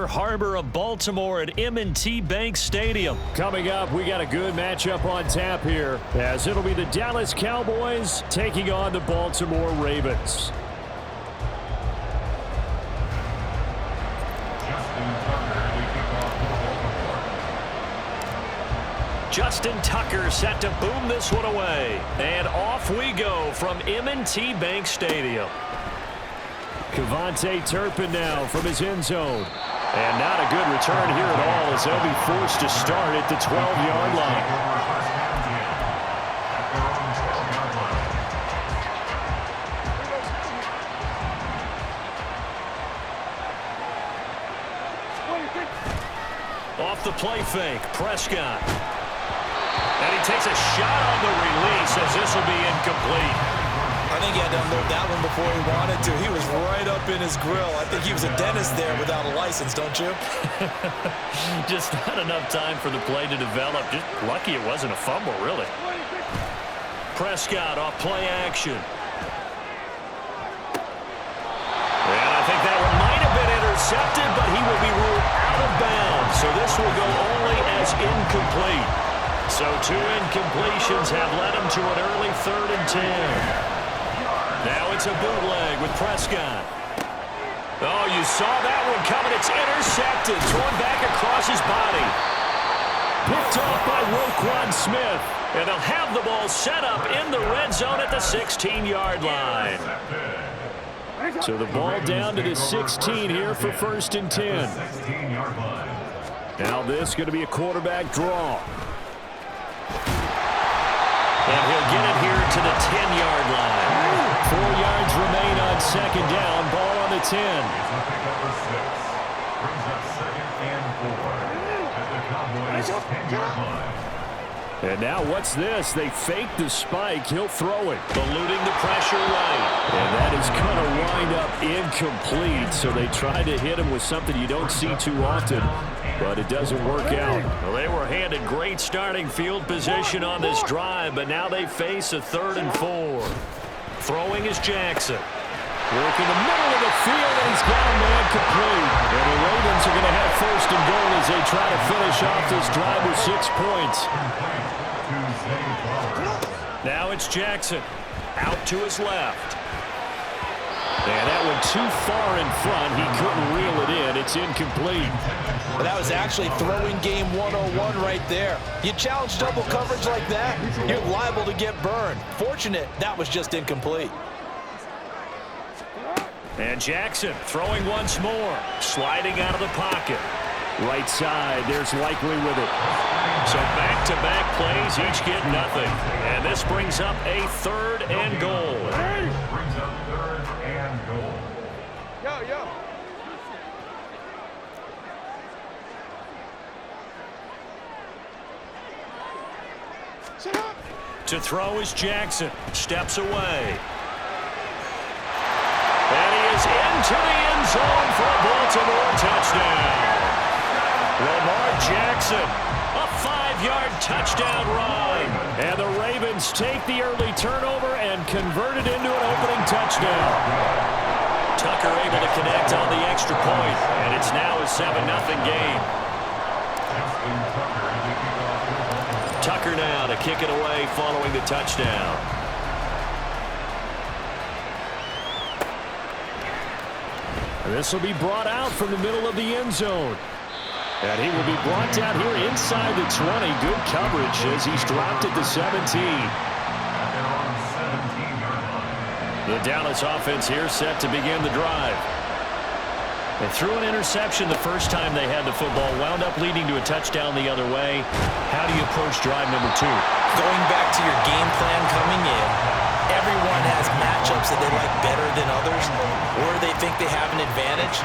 Harbor of Baltimore at M&T Bank Stadium. Coming up, we got a good matchup on tap here, as it'll be the Dallas Cowboys taking on the Baltimore Ravens. Justin Tucker set to boom this one away. And off we go from M&T Bank Stadium. Kevontae Turpin now from his end zone. And not a good return here at all, as they'll be forced to start at the 12-yard line. Off the play fake, Prescott. And he takes a shot on the release as this will be incomplete. I think he had to unload that one before he wanted to. He was right up in his grill. I think he was a dentist there without a license, don't you? Just not enough time for the play to develop. Just lucky it wasn't a fumble, really. Prescott off play action. And I think that one might have been intercepted, but he will be ruled out of bounds. So this will go only as incomplete. So 2 incompletions have led him to an early 3rd and 10. Now it's a bootleg with Prescott. Oh, you saw that one coming. It's intercepted. Thrown back across his body. Picked off by Roquan Smith. And they'll have the ball set up in the red zone at the 16-yard line. So the ball down to the 16 here for 1st and 10. Now this is going to be a quarterback draw. And he'll get it here to the 10-yard line. 4 yards remain on 2nd down. Ball on the 10. And now what's this? They fake the spike. He'll throw it. Eluding the pressure right. And that is going to wind up incomplete. So they try to hit him with something you don't see too often, but it doesn't work out. Well, they were handed great starting field position on this drive, but now they face a 3rd and 4. Throwing is Jackson. Work in the middle of the field, and he's got a man complete. And the Ravens are going to have 1st and goal as they try to finish off this drive with 6 points. Now it's Jackson. Out to his left. And that one too far in front. He couldn't reel it in. It's incomplete. Well, that was actually throwing game 101 right there. You challenge double coverage like that, you're liable to get burned. Fortunate that was just incomplete. And Jackson throwing once more. Sliding out of the pocket. Right side, there's Likely with it. So back-to-back plays, each get nothing. And this brings up a 3rd and goal. Brings up 3rd and goal. Yo. To throw is Jackson. Steps away. And he is into the end zone for a Baltimore touchdown. Lamar Jackson, a 5-yard touchdown run. And the Ravens take the early turnover and convert it into an opening touchdown. Tucker able to connect on the extra point, and it's now a 7-0 game. Tucker now to kick it away following the touchdown. And this will be brought out from the middle of the end zone. And he will be brought down here inside the 20. Good coverage as he's dropped at the 17. The Dallas offense here set to begin the drive. They threw an interception the first time they had the football, wound up leading to a touchdown the other way. How do you approach drive number 2? Going back to your game plan coming in, everyone has matchups that they like better than others, or they think they have an advantage.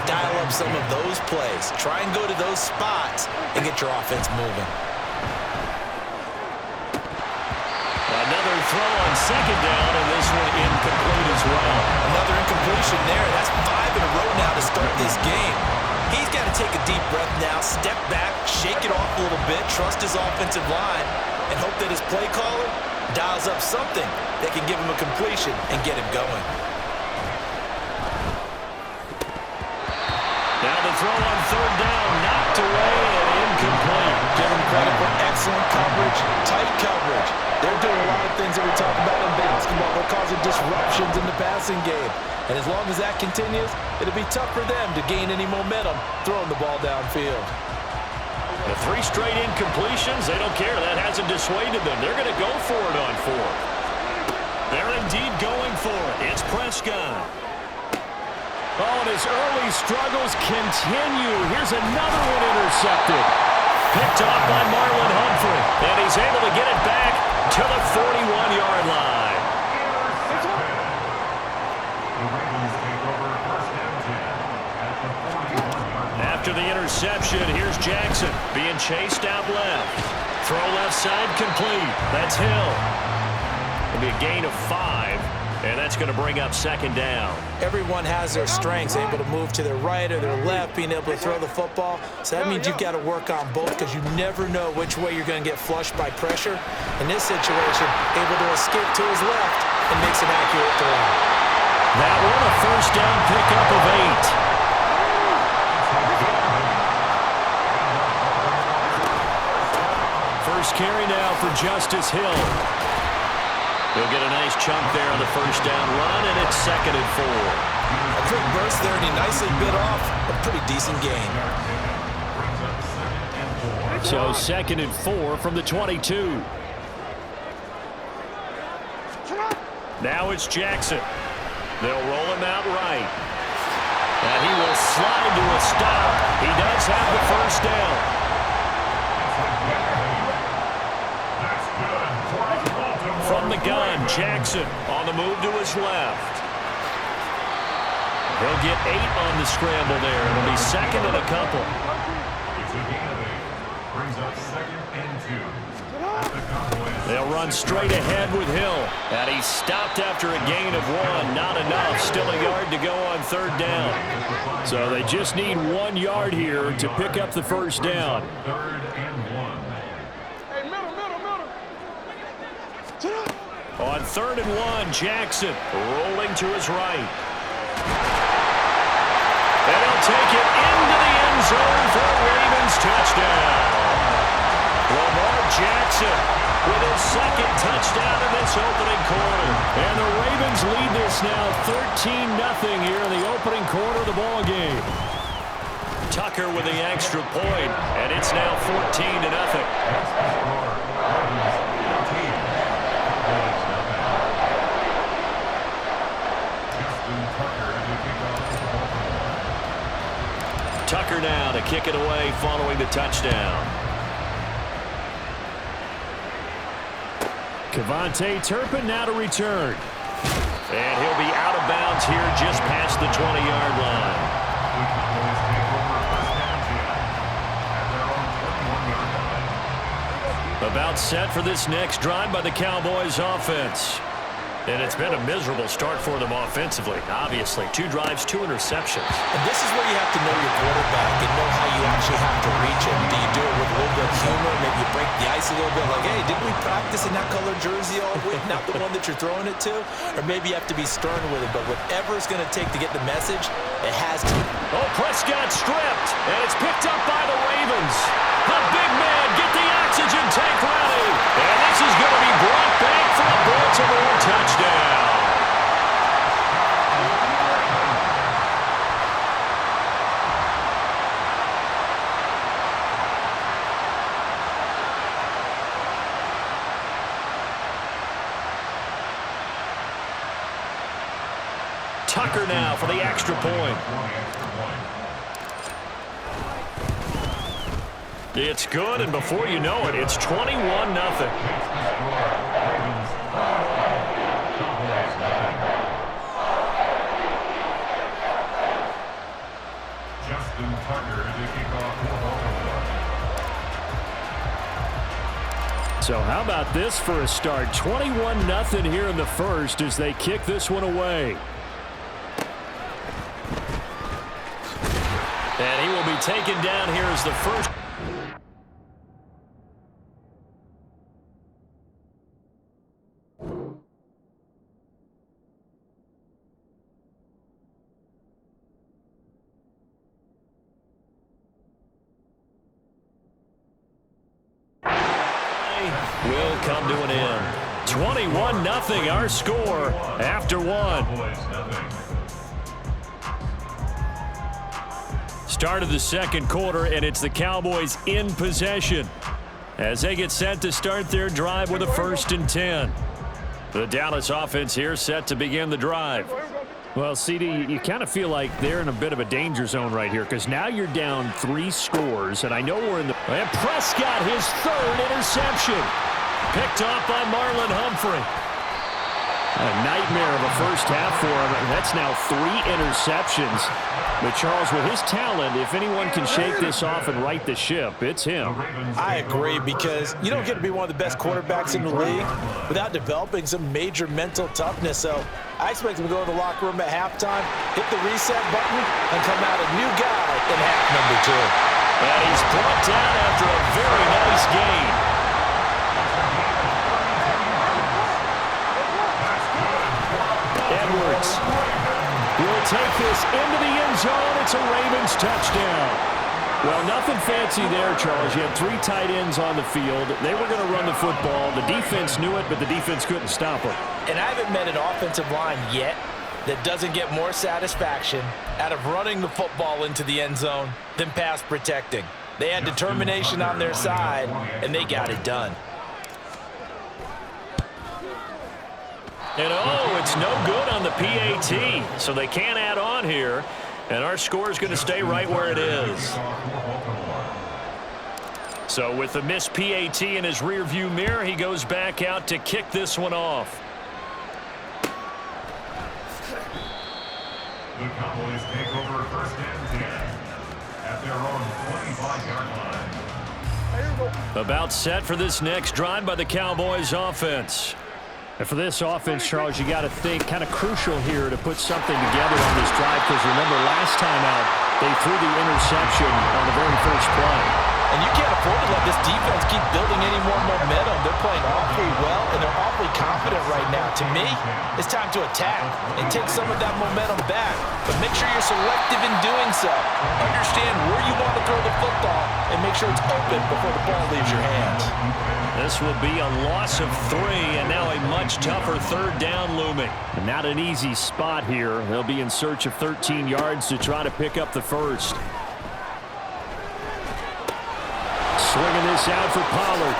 Dial up some of those plays. Try and go to those spots and get your offense moving. Another throw on 2nd down, and this one incomplete as well. Another incompletion there. That's 5 in a row now to start this game. He's got to take a deep breath now, step back, shake it off a little bit, trust his offensive line, and hope that his play caller dials up something that can give him a completion and get him going. Now the throw on third down, knocked away and incomplete. Give them credit for excellent coverage, tight coverage. They're doing a lot of things that we talk about in basketball. They're causing disruptions in the passing game. And as long as that continues, it'll be tough for them to gain any momentum throwing the ball downfield. The 3 straight incompletions, they don't care. That hasn't dissuaded them. They're going to go for it on 4th. They're indeed going for it. It's Prescott. Oh, and his early struggles continue. Here's another one intercepted. Picked off by Marlon Humphrey. And he's able to get it back to the 41-yard line. After the interception, here's Jackson being chased out left. Throw left side complete. That's Hill. It'll be a gain of 5, and that's going to bring up 2nd down. Everyone has their strengths, able to move to their right or their left, being able to throw the football. So that means you've got to work on both because you never know which way you're going to get flushed by pressure. In this situation, able to escape to his left and makes an accurate throw. That one a 1st down pickup of 8. First carry now for Justice Hill. He'll get a nice chunk there on the 1st down run, and it's 2nd and 4. A quick burst there, and he nicely bit off a pretty decent gain. So 2nd and 4 from the 22. Now it's Jackson. They'll roll him out right. And he will slide to a stop. He does have the 1st down. From the gun, Jackson on the move to his left. He'll get 8 on the scramble there. It'll be 2nd and a couple. It's a gain of 8. Brings up 2nd and 2. They'll run straight ahead with Hill. And he's stopped after a gain of 1. Not enough. Still a yard to go on 3rd down. So they just need 1 yard here to pick up the 1st down. 3rd and 1. On 3rd and 1, Jackson rolling to his right. And he'll take it into the end zone for a Ravens touchdown. Lamar Jackson with his 2nd touchdown in this opening quarter. And the Ravens lead this now 13-0 here in the opening quarter of the ball game. Tucker with the extra point, and it's now 14-0. Tucker now to kick it away following the touchdown. Kevontae Turpin now to return. And he'll be out of bounds here just past the 20-yard line. About set for this next drive by the Cowboys offense. And it's been a miserable start for them offensively, obviously. 2 drives, 2 interceptions. And this is where you have to know your quarterback and know how you actually have to reach him. Do you do it with a little bit of humor? Maybe you break the ice a little bit like, hey, didn't we practice in that color jersey all week? Not the one that you're throwing it to? Or maybe you have to be stern with it. But whatever it's going to take to get the message, it has to. Oh, Prescott stripped. And it's picked up by the Ravens. The big man, get the oxygen tank ready. And this is going to be brought back for a Baltimore touchdown. Tucker now for the extra point. It's good, and before you know it, it's 21-0. So how about this for a start? 21-0 here in the first as they kick this one away. And he will be taken down here as the first. will come to an end. 21-0 our score after one. Start of the second quarter, and it's the Cowboys in possession as they get set to start their drive with a 1st and 10. The Dallas offense here set to begin the drive. Well, CD, you kind of feel like they're in a bit of a danger zone right here because now you're down 3 scores, and I know we're in the... And Prescott, his 3rd interception. Picked off by Marlon Humphrey. A nightmare of a first half for him. That's now 3 interceptions. But Charles, with his talent, if anyone can shake this off and right the ship, it's him. I agree, because you don't get to be one of the best quarterbacks in the league without developing some major mental toughness. So I expect him to go to the locker room at halftime, hit the reset button, and come out a new guy in half number 2. And he's brought down after a very nice gain. Edwards will take this into the end zone. It's a Ravens touchdown. Well, nothing fancy there, Charles. You had 3 tight ends on the field. They were going to run the football. The defense knew it, but the defense couldn't stop them. And I haven't met an offensive line yet that doesn't get more satisfaction out of running the football into the end zone than pass protecting. They had determination on their side, and they got it done. And oh, it's no good on the PAT, so they can't add on here. And our score is going to stay right where it is. So with the missed PAT in his rearview mirror, he goes back out to kick this one off. The Cowboys take over 1st and 10 at their own 25-yard line. About set for this next drive by the Cowboys offense. And for this offense, Charles, you got to think kind of crucial here to put something together on this drive, because remember last time out they threw the interception on the very first play. And you can't afford to let this defense keep building any more momentum. They're playing awfully well, and they're awfully confident right now. To me, it's time to attack and take some of that momentum back. But make sure you're selective in doing so. Understand where you want to throw the football and make sure it's open before the ball leaves your hands. This will be a loss of 3, and now a much tougher 3rd down looming. And not an easy spot here. They'll be in search of 13 yards to try to pick up the first. Swinging this out for Pollard.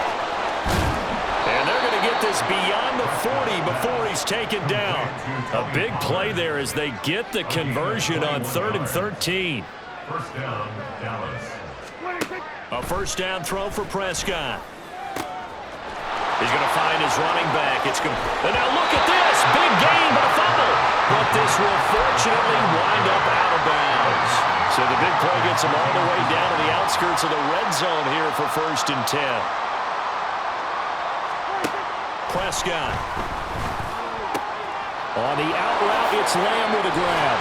And they're going to get this beyond the 40 before he's taken down. A big play there as they get the conversion on 3rd and 13. First down, Dallas. A 1st down throw for Prescott. He's going to find his running back. And now look at this. Big gain, but a fumble. But this will fortunately wind up out of bounds. So the big play gets him all the way down to the outskirts of the red zone here for 1st and 10. Prescott. On the out route, it's Lamb with a grab.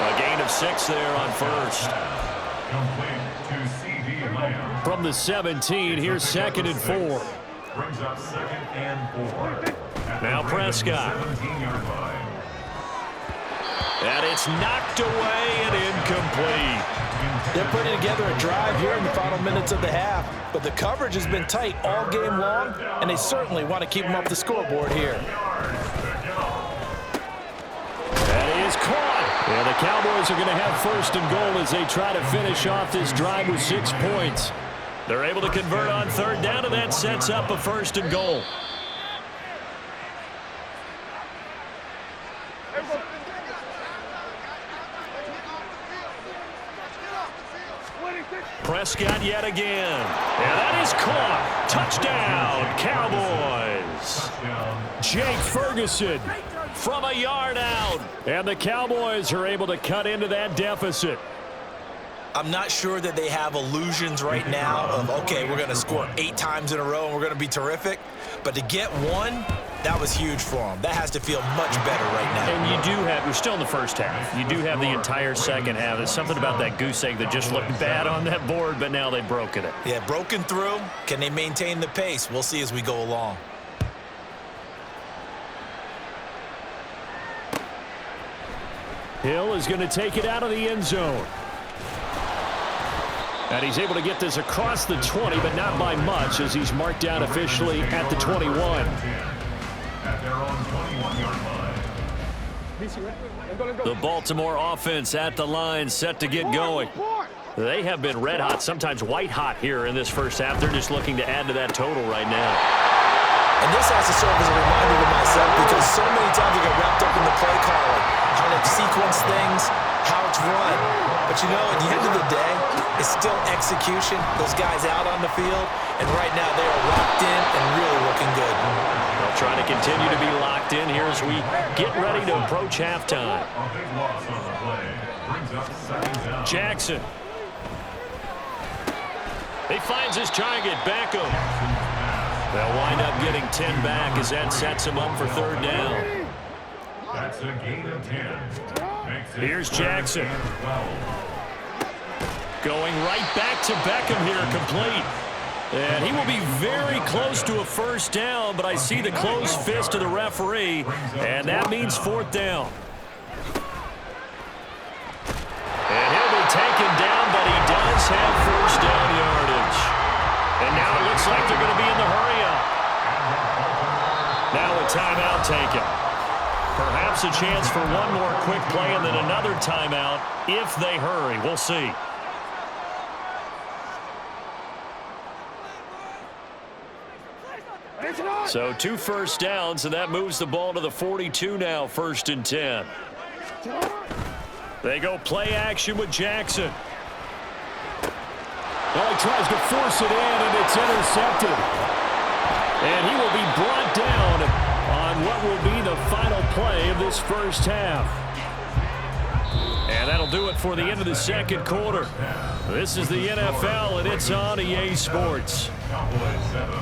A gain of 6 there on 1st. Complete to C.D. Lamb. From the 17, here's 2nd and 4. Brings up 2nd and 4. Now Prescott. 17-yard line. And it's knocked away and incomplete. They're putting together a drive here in the final minutes of the half, but the coverage has been tight all game long, and they certainly want to keep them off the scoreboard here. That is caught. And the Cowboys are going to have 1st and goal as they try to finish off this drive with 6 points. They're able to convert on 3rd down, and that sets up a 1st and goal. Prescott yet again. And that is caught. Touchdown, Cowboys. Jake Ferguson from a yard out. And the Cowboys are able to cut into that deficit. I'm not sure that they have illusions right now of, okay, we're going to score 8 times in a row and we're going to be terrific. But to get 1, that was huge for them. That has to feel much better right now. And you do have, we're still in the first half. You do have the entire second half. There's something about that goose egg that just looked bad on that board, but now they've broken it. Yeah, broken through. Can they maintain the pace? We'll see as we go along. Hill is going to take it out of the end zone. And he's able to get this across the 20, but not by much, as he's marked down officially at the 21. At their own 21-yard line. The Baltimore offense at the line, set to get going. They have been red hot, sometimes white hot here in this first half. They're just looking to add to that total right now. And this has to serve as a reminder to myself, because so many times I get wrapped up in the play calling, trying to sequence things, how it's run. But you know, at the end of the day, it's still execution. Those guys out on the field, and right now they are locked in and really looking good. They'll try to continue to be locked in here as we get ready to approach halftime. A big loss on the play. Brings up second down. Jackson. He finds his target, Beckham. They'll wind up getting 10 back as that sets him up for third down. That's a gain of 10. Here's Jackson. Going right back to Beckham here, complete. And he will be very close to a first down, but I see the closed fist of the referee, and that means fourth down. And he'll be taken down, but he does have first down yardage. And now it looks like they're going to be in the hurry-up. Now a timeout taken. Perhaps a chance for one more quick play and then another timeout if they hurry. We'll see. So 2 first downs, and that moves the ball to the 42 now, 1st and 10. They go play action with Jackson. Well, he tries to force it in, and it's intercepted. And he will be brought down on what will be the final play of this first half. And that'll do it for the end of the second quarter. This is the NFL, and it's on EA Sports. Cowboys 7.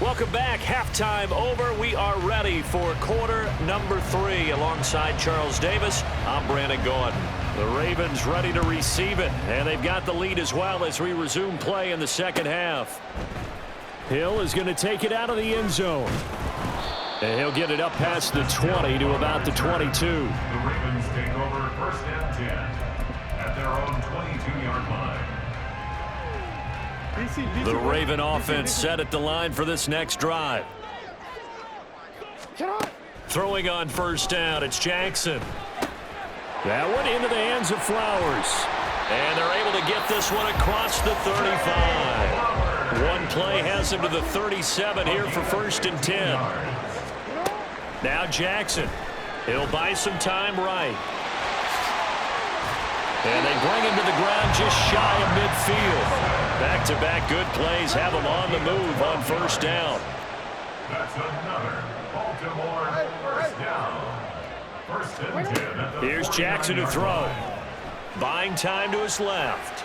Welcome back. Halftime over. We are ready for quarter number 3. Alongside Charles Davis, I'm Brandon Gordon. The Ravens ready to receive it, and they've got the lead as well as we resume play in the second half. Hill is going to take it out of the end zone. And he'll get it up past the 20 to about the 22. The Ravens take over 1st and 10 at their own 22-yard line. The Raven offense set at the line for this next drive. Throwing on first down, it's Jackson. That one into the hands of Flowers. And they're able to get this one across the 35. One play has him to the 37 here for 1st and 10. Now Jackson. He'll buy some time right. And they bring him to the ground just shy of midfield. Back-to-back good plays have him on the move on first down. That's another Baltimore first down. 1st and 10 at the Here's Jackson to throw. Buying time to his left.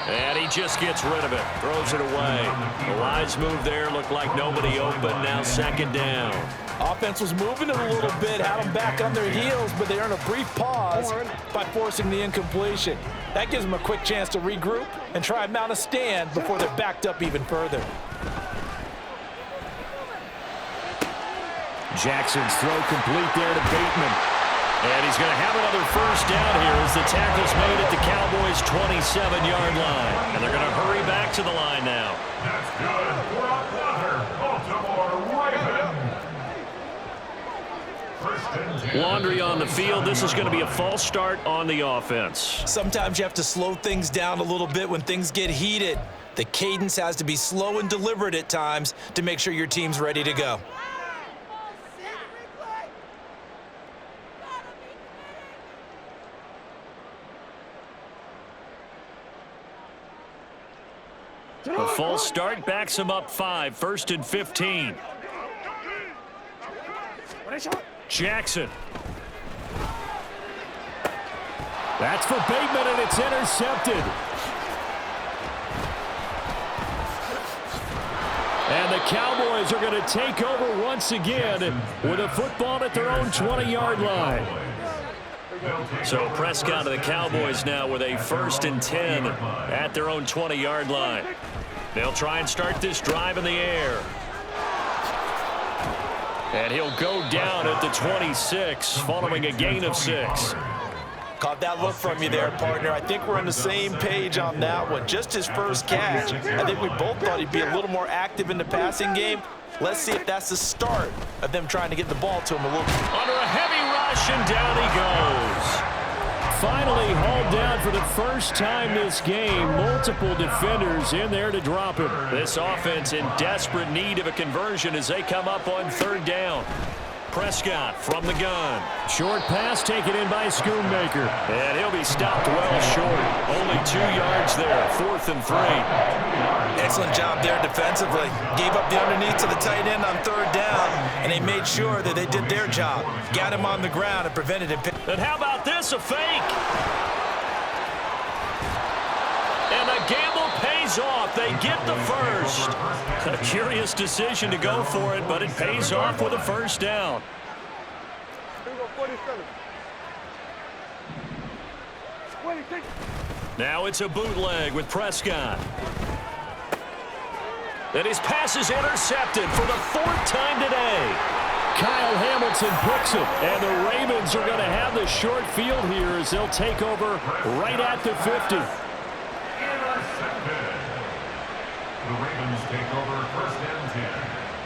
And he just gets rid of it. Throws it away. The wise move there. Looked like nobody open. Now 2nd down. Offense was moving it a little bit, had them back on their heels, but they earned a brief pause by forcing the incompletion. That gives them a quick chance to regroup and try and mount a stand before they're backed up even further. Jackson's throw complete there to Bateman. And he's going to have another first down here as the tackle's made at the Cowboys' 27-yard line. And they're going to hurry back to the line now. That's good for another Baltimore Raven. Laundry on the field. This is going to be a false start on the offense. Sometimes you have to slow things down a little bit when things get heated. The cadence has to be slow and deliberate at times to make sure your team's ready to go. A false start backs him up 5, 1st and 15. Jackson. That's for Bateman, and it's intercepted. And the Cowboys are going to take over once again with a football at their own 20-yard line. So Prescott of the Cowboys now with a 1st and 10 at their own 20-yard line. They'll try and start this drive in the air. And he'll go down at the 26 following a gain of 6. Caught that look from you there, partner. I think we're on the same page on that one. Just his first catch. I think we both thought he'd be a little more active in the passing game. Let's see if that's the start of them trying to get the ball to him a little. Under a heavy rush, and down he goes. Finally hauled down for the first time this game. Multiple defenders in there to drop him. This offense in desperate need of a conversion as they come up on 3rd down. Prescott from the gun. Short pass taken in by Schoonmaker. And he'll be stopped well short. Only 2 yards there. 4th and 3. Excellent job there defensively. Gave up the underneath to the tight end on 3rd down, and they made sure that they did their job. Got him on the ground and prevented him. And how about this, a fake? And the gamble pays off. They get the first. A curious decision to go for it, but it pays off with a 1st down. Now it's a bootleg with Prescott. And his pass is intercepted for the 4th time today. Kyle Hamilton picks it, and the Ravens are going to have the short field here as they'll take over right at the 50. The Ravens take over 1st and 10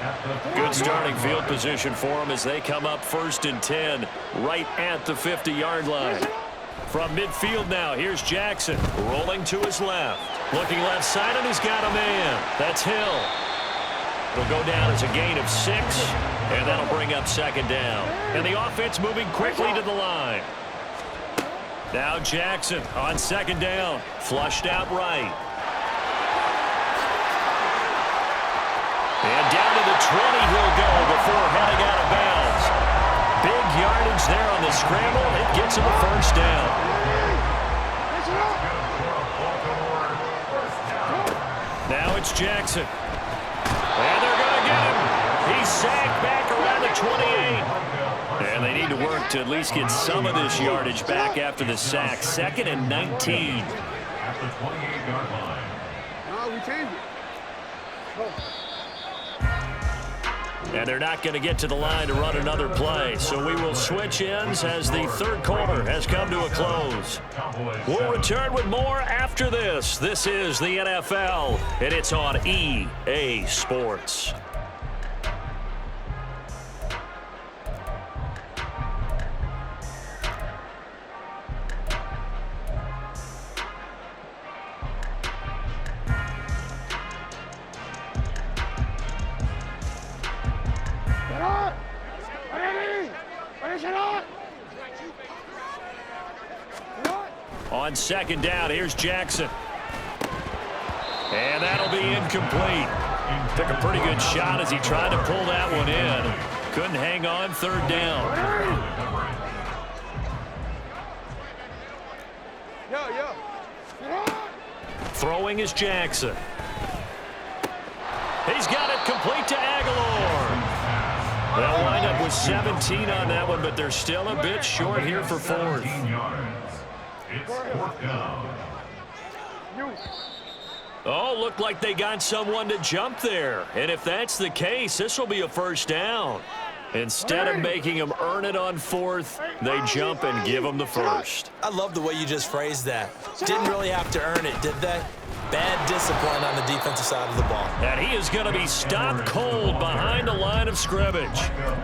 at the 50. Good starting field position for them as they come up 1st and 10 right at the 50-yard line. From midfield now, here's Jackson rolling to his left. Looking left side, and he's got a man. That's Hill. It'll go down as a gain of 6, and that'll bring up 2nd down. And the offense moving quickly to the line. Now Jackson on 2nd down. Flushed out right. And down to the 20 he'll go before heading out of bounds. Big yardage there on the scramble. It gets him a 1st down. Now it's Jackson. And they're going to get him. He's sacked back around the 28. And they need to work to at least get some of this yardage back after the sack. 2nd and 19. At the 28-yard line. No, we changed it. Oh. And they're not going to get to the line to run another play. So we will switch ends as the 3rd quarter has come to a close. We'll return with more after this. This is the NFL, and it's on EA Sports. On 2nd down, here's Jackson. And that'll be incomplete. Took a pretty good shot as he tried to pull that one in. Couldn't hang on. 3rd down. Throwing is Jackson. He's got it complete to Aguilar. They'll wind up with 17 on that one, but they're still a bit short here for 4th. It's 4th down. Oh, looked like they got someone to jump there. And if that's the case, this will be a 1st down. Instead of making them earn it on 4th, they jump and give them the 1st. I love the way you just phrased that. Didn't really have to earn it, did they? Bad discipline on the defensive side of the ball. And he is going to be stopped cold behind the line of scrimmage.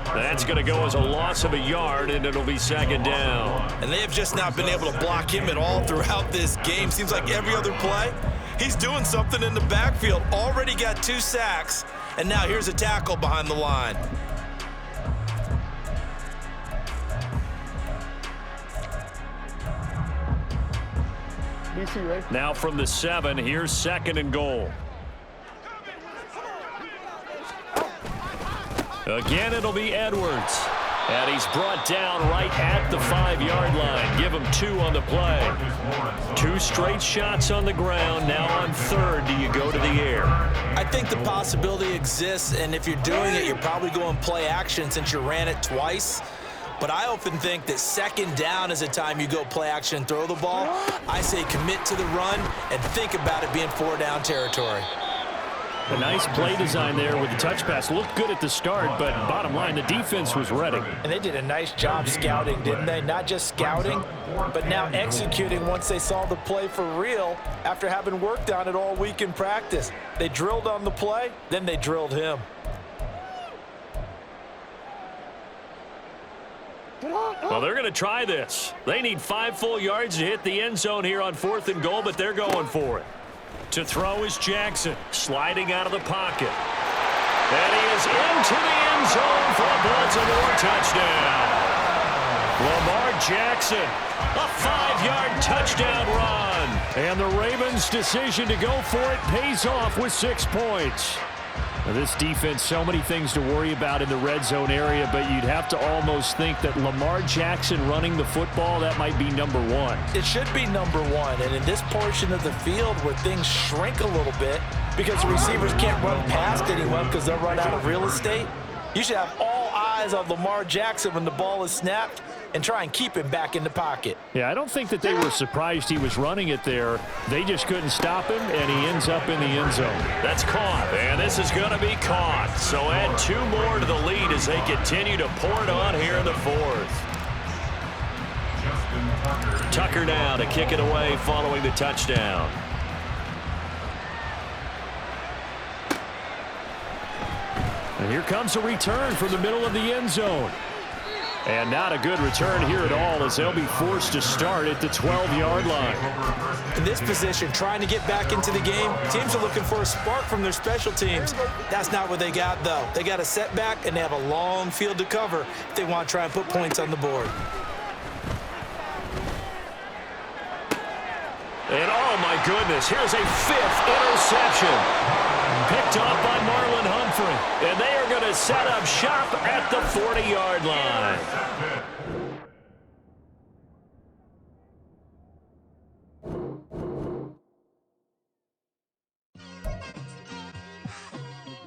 That's going to go as a loss of a yard, and it'll be 2nd down. And they have just not been able to block him at all throughout this game. Seems like every other play, he's doing something in the backfield. Already got 2 sacks, and now here's a tackle behind the line. Now from the 7, here's 2nd and goal. Again, it'll be Edwards. And he's brought down right at the 5-yard line. Give him 2 on the play. 2 straight shots on the ground. Now on 3rd, do you go to the air? I think the possibility exists, and if you're doing it, you're probably going play action since you ran it twice. But I often think that 2nd down is a time you go play action and throw the ball. I say commit to the run and think about it being 4-down territory. A nice play design there with the touch pass. Looked good at the start, but bottom line, the defense was ready. And they did a nice job scouting, didn't they? Not just scouting, but now executing once they saw the play for real after having worked on it all week in practice. They drilled on the play, then they drilled him. Well, they're going to try this. They need 5 full yards to hit the end zone here on 4th and goal, but they're going for it. To throw is Jackson, sliding out of the pocket. And he is into the end zone for a Baltimore touchdown. Lamar Jackson, a 5-yard touchdown run. And the Ravens' decision to go for it pays off with 6 points. Now, this defense, so many things to worry about in the red zone area, but you'd have to almost think that Lamar Jackson running the football, that might be number 1. It should be number 1, and in this portion of the field where things shrink a little bit because the receivers can't run past anyone because they'll run out of real estate, you should have all eyes on Lamar Jackson when the ball is snapped and try and keep him back in the pocket. Yeah, I don't think that they were surprised he was running it there. They just couldn't stop him, and he ends up in the end zone. That's caught, and this is going to be caught. So add 2 more to the lead as they continue to pour it on here in the 4th. Tucker now to kick it away following the touchdown. And here comes a return from the middle of the end zone. And not a good return here at all as they'll be forced to start at the 12-yard line. In this position, trying to get back into the game, teams are looking for a spark from their special teams. That's not what they got, though. They got a setback, and they have a long field to cover if they want to try and put points on the board. And oh my goodness, here's a 5th interception. Picked off by Marlon Humphrey. And they are going to set up shop at the 40-yard line.